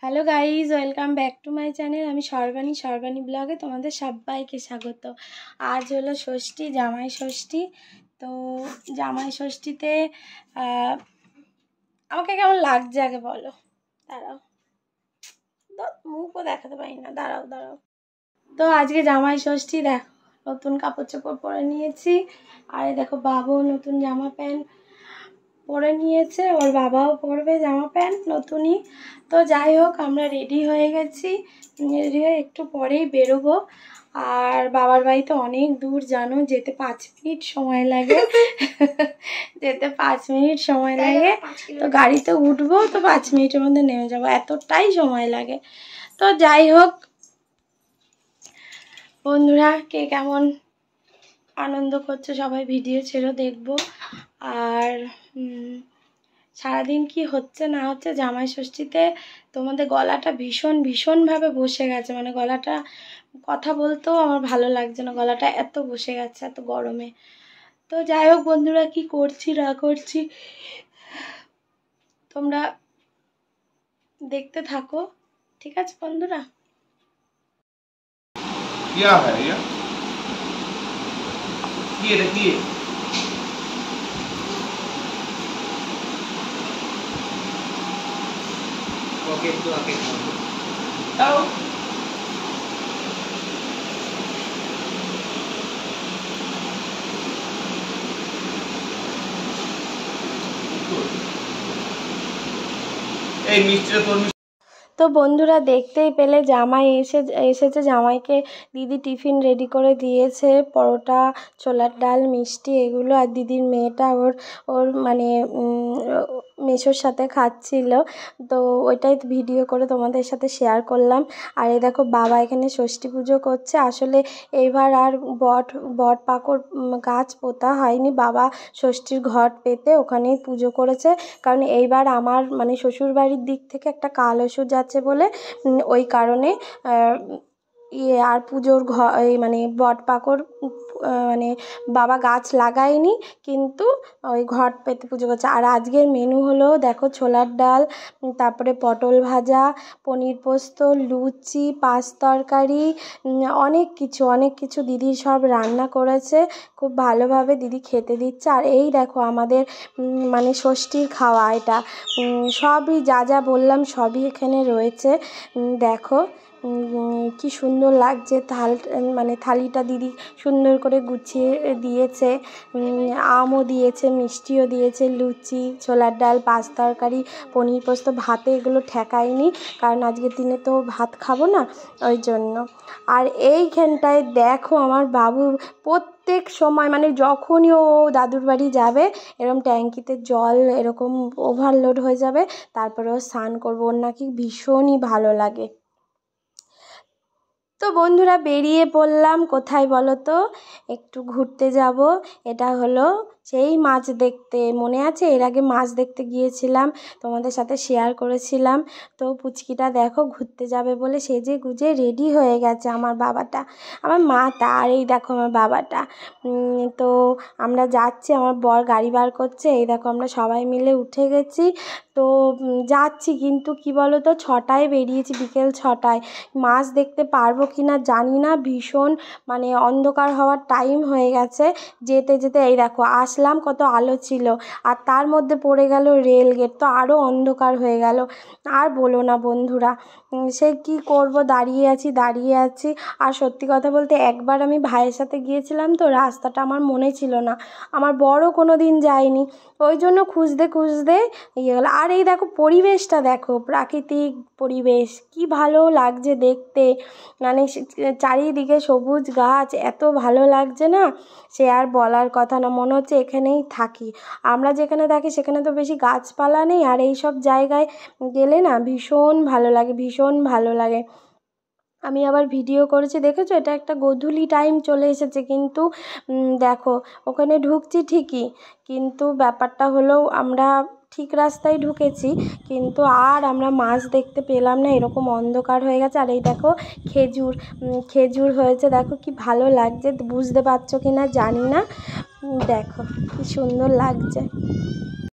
Hello guys, welcome back to my channel. আমি সর্বাণী ব্লগে তোমাদের সবাইকে স্বাগত। আজ হলো ষষ্ঠী, জামাই ষষ্ঠী। তো জামাই ষষ্ঠীতে আমাকে কেমন লাগছে আগে বলো। দাঁড়াও, মুখও দেখাতে পারি না, দাঁড়াও। তো আজকে জামাই ষষ্ঠী, দেখো নতুন কাপড় চোপড় পরে নিয়েছি। আর দেখো বাবুও নতুন জামা প্যান্ট পরে নিয়েছে, ওর বাবাও পরবে জামা প্যান্ট নতুনই। তো যাই হোক, আমরা রেডি হয়ে গেছি, রেডি হয়ে একটু পরেই বেরোবো। আর বাবার বাড়ি তো অনেক দূর, জানো, যেতে 5 মিনিট সময় লাগে। যেতে 5 মিনিট সময় লাগে। তো গাড়িতে উঠবো তো 5 মিনিটের মধ্যে নেমে যাবো, এতটাই সময় লাগে। তো যাই হোক বন্ধুরা, কে কেমন আনন্দ করছে সবাই ভিডিও ছেড়ে দেখবো। আর সারাদিন কি হচ্ছে না হচ্ছে জামাই ষষ্ঠীতে, তোমাদের গলাটা ভীষণভাবে বসে গেছে, মানে গলাটা কথা বলতেও আমার ভালো লাগছে না, গলাটা এত বসে গেছে এত গরমে। তো যাই হোক বন্ধুরা, কি করছি না করছি তোমরা দেখতে থাকো, ঠিক আছে বন্ধুরা। क्या है ये देखिए ओके तो आके आओ এই মিষ্টিটা তোর। তো বন্ধুরা দেখতেই পেলে জামাই এসেছে। জামাইকে দিদি টিফিন রেডি করে দিয়েছে, পরোটা, ছোলার ডাল, মিষ্টি এগুলো। আর দিদির মেয়েটা ওর মানে মেসোর সাথে খাচ্ছিল, তো ওইটাই ভিডিও করে তোমাদের সাথে শেয়ার করলাম। আর এই দেখো বাবা এখানে ষষ্ঠী পুজো করছে। আসলে এইবার আর বট পাকড় গাছ পোতা হয়নি, বাবা ষষ্ঠীর ঘট পেতে ওখানেই পুজো করেছে। কারণ এইবার আমার মানে শ্বশুরবাড়ির দিক থেকে একটা কালসুজ আছে বলে ওই কারণে আর পুজোর মানে বট পাকড় মানে বাবা গাছ লাগায়নি, কিন্তু ওই ঘট পেতে পুজো করছে। আর আজকের মেনু হলো দেখো, ছোলার ডাল, তারপরে পটল ভাজা, পনির পোস্ত, লুচি, পাঁচ তরকারি, অনেক কিছু দিদি সব রান্না করেছে। খুব ভালোভাবে দিদি খেতে দিচ্ছে। আর এই দেখো আমাদের মানে ষষ্ঠীর খাওয়া, এটা সবই যা বললাম সবই এখানে রয়েছে। দেখো কি সুন্দর লাগছে মানে থালিটা দিদি সুন্দর করে গুছিয়ে দিয়েছে। আমও দিয়েছে, মিষ্টিও দিয়েছে, লুচি, ছোলার ডাল, পাঁচ তরকারি, পনির পোস্ত। ভাতে এগুলো ঠেকায়নি, কারণ আজকের দিনে তো ভাত খাবো না, ওই জন্য। আর এইখানটায় দেখো আমার বাবু প্রত্যেক সময় মানে যখনই ও দাদুর বাড়ি যাবে এরকম ট্যাঙ্কিতে জল এরকম ওভারলোড হয়ে যাবে, তারপরে ও স্নান করবো, ওর নাকি ভীষণই ভালো লাগে। তো বন্ধুরা বেরিয়ে পড়লাম কোথায় বলো তো, একটু ঘুরতে যাব। এটা হলো সেই মাছ দেখতে, মনে আছে এর আগে মাছ দেখতে গিয়েছিলাম, তোমাদের সাথে শেয়ার করেছিলাম। তো পুচকিটা দেখো ঘুরতে যাবে বলে সেজে গুজে রেডি হয়ে গেছে, আমার বাবাটা, আমার মাটা, আর এই দেখো আমার বাবাটা। তো আমরা যাচ্ছি, আমার বর গাড়ি বার করছে, এই দেখো আমরা সবাই মিলে উঠে গেছি। তো যাচ্ছি, কিন্তু কি বলো তো 6টায় বেরিয়েছি, বিকেল 6টায়। মাছ দেখতে পারবো কি না জানি না, ভীষণ মানে অন্ধকার হওয়ার টাইম হয়ে গেছে। যেতে যেতে এই দেখো আসলাম, কত আলো ছিল, আর তার মধ্যে পড়ে গেল রেল গেট, তো আরও অন্ধকার হয়ে গেল। আর বলো না বন্ধুরা, সে কি করব, দাঁড়িয়ে আছি। আর সত্যি কথা বলতে একবার আমি ভাইয়ের সাথে গিয়েছিলাম, তো রাস্তাটা আমার মনে ছিল না, আমার বড় কোনো দিন যায়নি, ওই জন্য খুঁজতে ইয়ে গেলো। আর এই দেখো পরিবেশটা দেখো, প্রাকৃতিক পরিবেশ কি ভালো লাগছে দেখতে, মানে চারিদিকে সবুজ গাছ, এত ভালো লাগছে না, সে আর বলার কথা না, মনে হচ্ছে এখানেই থাকি। আমরা যেখানে থাকি সেখানে তো বেশি গাছপালা নেই, আর এই সব জায়গায় গেলে না ভীষণ ভালো লাগে। আমি আবার ভিডিও করেছি, দেখেছো, এটা একটা গোধূলি টাইম চলে এসেছে, কিন্তু দেখো ওখানে ঢুকছি ঠিকই, কিন্তু ব্যাপারটা হলো আমরা ঠিক রাস্তায় ঢুকেছি, কিন্তু আর আমরা মাছ দেখতে পেলাম না, এরকম অন্ধকার হয়ে গেছে। আর এই দেখো খেজুর হয়েছে, দেখো কি ভালো লাগছে, বুঝতে পারছো কি না জানি না, দেখো কি সুন্দর লাগছে।